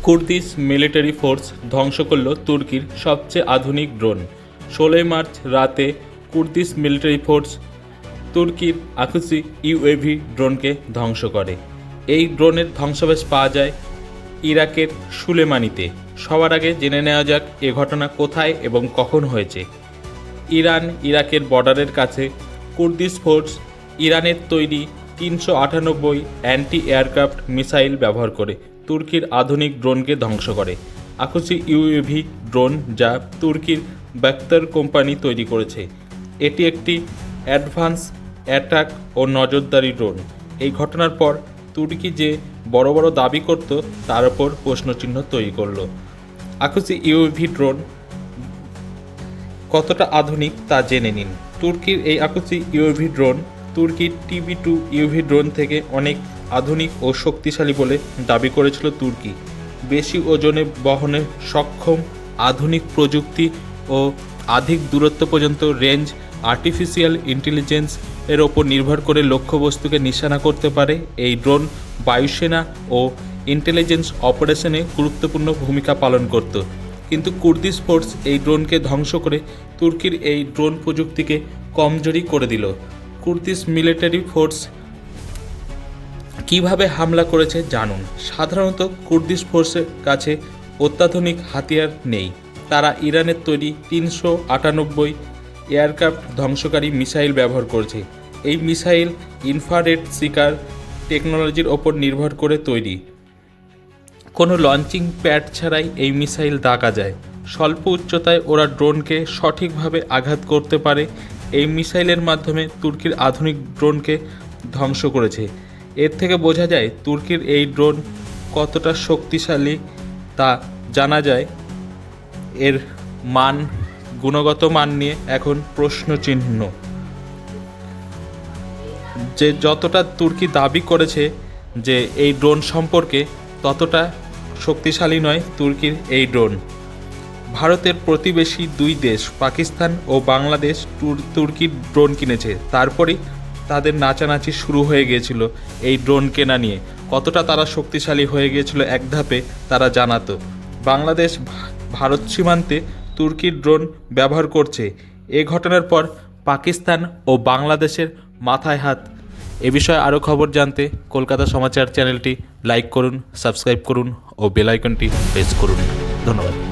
Kurdish military force ধ্বংস করল তুর্কির সবচেয়ে আধুনিক ড্রোন। 16 মার্চ রাতে কুর্দিশ মিলিটারি ফোর্স তুর্কির আকুসি ইউএভি ড্রোনকে ধ্বংস করে। এই ড্রোনের ধ্বংসাবশেষ পাওয়া যায় ইরাকের সুলেমানিতে। সবার আগে জেনে নেওয়া যাক এ ঘটনা কোথায় এবং কখন হয়েছে। ইরাকের বর্ডারের কাছে কুর্দিশ ফোর্স ইরানের তৈরি 398 অ্যান্টি এয়ারক্রাফট মিসাইল ব্যবহার করে তুর্কির আধুনিক ড্রোনকে ধ্বংস করে। আকুসি ইউএভি ড্রোন, যা তুর্কির বাক্তার কোম্পানি তৈরি করেছে, এটি একটি অ্যাডভান্স অ্যাটাক ও নজরদারি ড্রোন। এই ঘটনার পর তুর্কি যে বড় বড় দাবি করত তার উপর প্রশ্নচিহ্ন তৈরি করল। আকুসি ইউএভি ড্রোন কতটা আধুনিক তা জেনে নিন। তুর্কির এই আকুসি ইউএভি ড্রোন তুর্কির TB2 ইউভি ড্রোন থেকে অনেক আধুনিক ও শক্তিশালী বলে দাবি করেছিল তুর্কি। বেশি ওজনে বহনে সক্ষম, আধুনিক প্রযুক্তি ও অধিক দূরত্ব পর্যন্ত রেঞ্জ, আর্টিফিশিয়াল ইন্টেলিজেন্স এর ওপর নির্ভর করে লক্ষ্যবস্তুকে নিশানা করতে পারে। এই ড্রোন বায়ুসেনা ও ইন্টেলিজেন্স অপারেশনে গুরুত্বপূর্ণ ভূমিকা পালন করত। কিন্তু কুর্দিশ ফোর্স এই ড্রোনকে ধ্বংস করে তুর্কির এই ড্রোন প্রযুক্তিকে কমজোরি করে দিল। কুর্দিশ মিলিটারি ফোর্স কিভাবে হামলা করেছে জানুন। সাধারণত কুর্দিশ ফোর্সের কাছে অত্যাধুনিক হাতিয়ার নেই। তারা ইরানের তৈরি 398 এয়ারক্রাফট ধ্বংসকারী মিসাইল ব্যবহার করেছে। এই মিসাইল ইনফ্রারেড সিকার টেকনোলজির ওপর নির্ভর করে তৈরি। কোনো লঞ্চিং প্যাড ছাড়াই এই মিসাইল দাগা যায়। স্বল্প উচ্চতায় ওরা ড্রোনকে সঠিকভাবে আঘাত করতে পারে। এই মিসাইলের মাধ্যমে তুর্কির আধুনিক ড্রোনকে ধ্বংস করেছে। এর থেকে বোঝা যায় তুর্কির এই ড্রোন কতটা শক্তিশালী তা জানা যায়। এর গুণগত মান নিয়ে এখন প্রশ্নচিহ্ন। যে যতটা তুর্কি দাবি করেছে যে এই ড্রোন সম্পর্কে, ততটা শক্তিশালী নয় তুর্কির এই ড্রোন। ভারতের প্রতিবেশী দুই দেশ পাকিস্তান ও বাংলাদেশ তুর্কির ড্রোন কিনেছে। তারপরেই তাদের নাচানাচি শুরু হয়ে গিয়েছিল এই ড্রোন কেনা নিয়ে। কতটা তারা শক্তিশালী হয়ে গিয়েছিল এক ধাপে তারা জানাতো। বাংলাদেশ ভারত সীমান্তে তুর্কির ড্রোন ব্যবহার করছে। এ ঘটনার পর পাকিস্তান ও বাংলাদেশের মাথায় হাত। এ বিষয়ে আরও খবর জানতে কলকাতা সমাচার চ্যানেলটি লাইক করুন, সাবস্ক্রাইব করুন ও বেল আইকনটি প্রেস করুন। ধন্যবাদ।